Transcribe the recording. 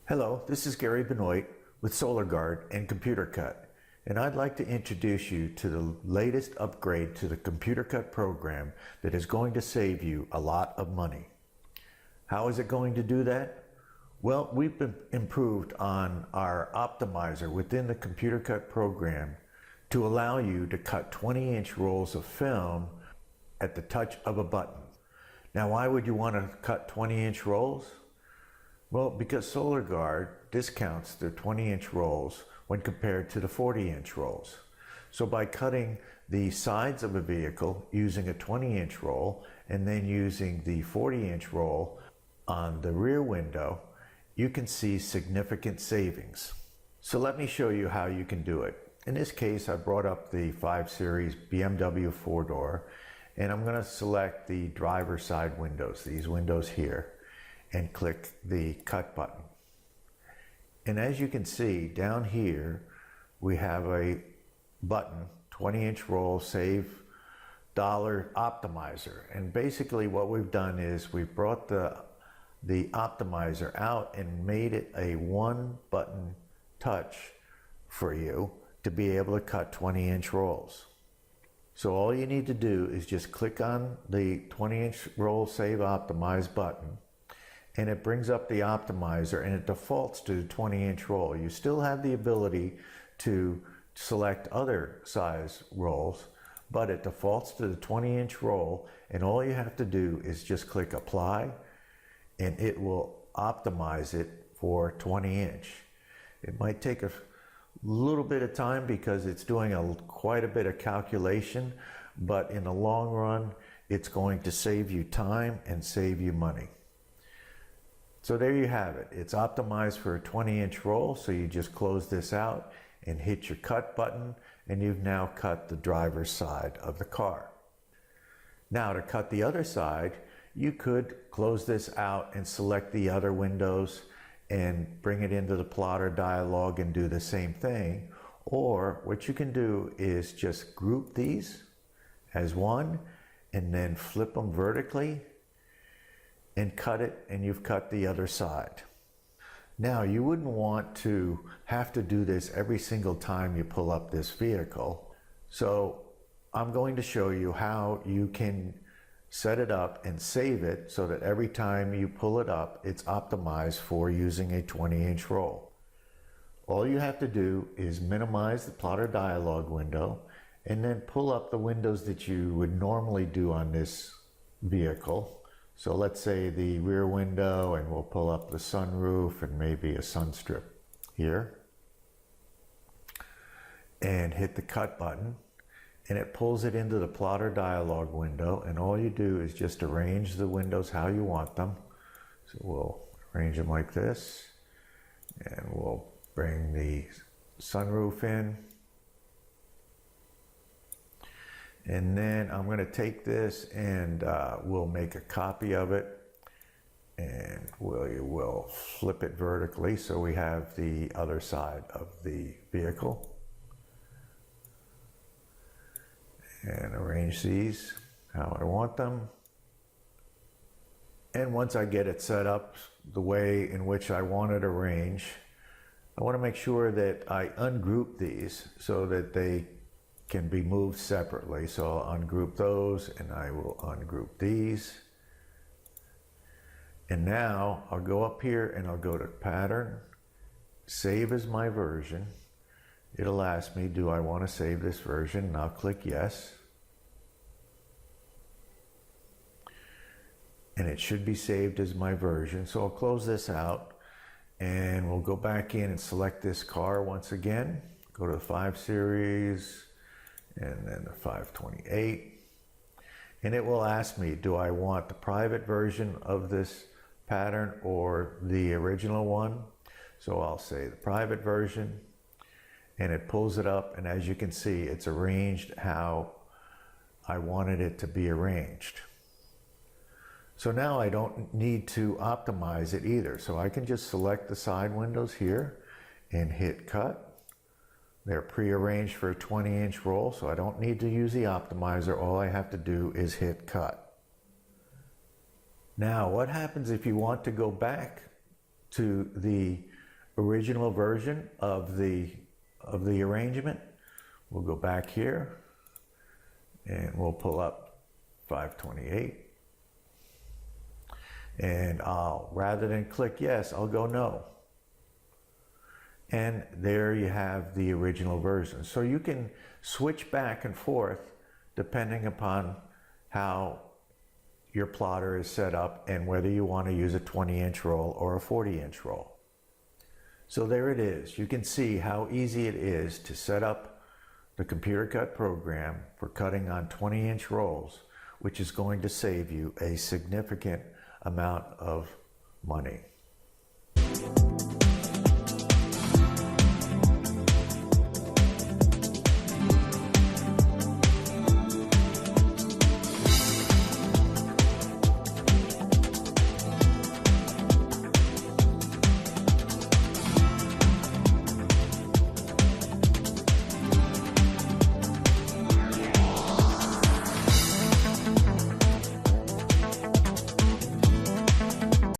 Hello, this is Benoit with Gard and ComputerCut, and I'd like to introduce you to the latest upgrade to the ComputerCut program that is going to save you a lot of money. How is it going to do that? Well, we've improved on our optimizer within the ComputerCut program to allow you to cut 20-inch rolls of film at the touch of a button. Now, why would you want to cut 20-inch rolls? Well, because Gard discounts their 20-inch rolls when compared to the 40-inch rolls. So by cutting the sides of a vehicle using a 20-inch roll and then using the 40-inch roll on the rear window, you can see significant savings. So let me show you how you can do it. In this case, I brought up the 5 Series BMW 4-door, and I'm going to select the driver's side windows, these windows here, and click the cut button. And as you can see down here, we have a button, 20-inch roll, save dollar optimizer. And basically what we've done is we've brought the optimizer out and made it a one button touch for you to be able to cut 20-inch rolls. So all you need to do is just click on the 20-inch roll save optimize button, and it brings up the optimizer and it defaults to the 20-inch roll. You still have the ability to select other size rolls, but it defaults to the 20-inch roll, and all you have to do is just click apply and it will optimize it for 20-inch. It might take a little bit of time because it's doing quite a bit of calculation, but in the long run it's going to save you time and save you money. So there you have it. It's optimized for a 20-inch roll, so you just close this out and hit your cut button, and you've now cut the driver's side of the car. Now to cut the other side, you could close this out and select the other windows and bring it into the plotter dialog and do the same thing. Or what you can do is just group these as one and then flip them vertically and cut it, and you've cut the other side. Now, you wouldn't want to have to do this every single time you pull up this vehicle. So I'm going to show you how you can set it up and save it so that every time you pull it up, it's optimized for using a 20-inch roll. All you have to do is minimize the plotter dialog window and then pull up the windows that you would normally do on this vehicle. So let's say the rear window, and we'll pull up the sunroof and maybe a sun strip here. And hit the cut button, and it pulls it into the plotter dialog window, and all you do is just arrange the windows how you want them. So we'll arrange them like this, and we'll bring the sunroof in. And then I'm going to take this and we'll make a copy of it, and we'll flip it vertically so we have the other side of the vehicle. And arrange these how I want them. And once I get it set up the way in which I want it arranged, I want to make sure that I ungroup these so that they can be moved separately. So I'll ungroup those and I will ungroup these. And now I'll go up here and I'll go to pattern, save as my version. It'll ask me, do I want to save this version? And I'll click yes. And it should be saved as my version. So I'll close this out and we'll go back in and select this car once again. Go to the 5 Series and then the 528. And it will ask me, do I want the private version of this pattern or the original one? So I'll say the private version, and it pulls it up, and as you can see, it's arranged how I wanted it to be arranged. So now I don't need to optimize it either. So I can just select the side windows here and hit cut. They're pre-arranged for a 20-inch roll, so I don't need to use the optimizer. All I have to do is hit cut. Now, what happens if you want to go back to the original version of the arrangement, we'll go back here and we'll pull up 528. And rather than click yes, I'll go no. And there you have the original version. So you can switch back and forth depending upon how your plotter is set up and whether you want to use a 20-inch roll or a 40-inch roll. So there it is. You can see how easy it is to set up the ComputerCut program for cutting on 20-inch rolls, which is going to save you a significant amount of money.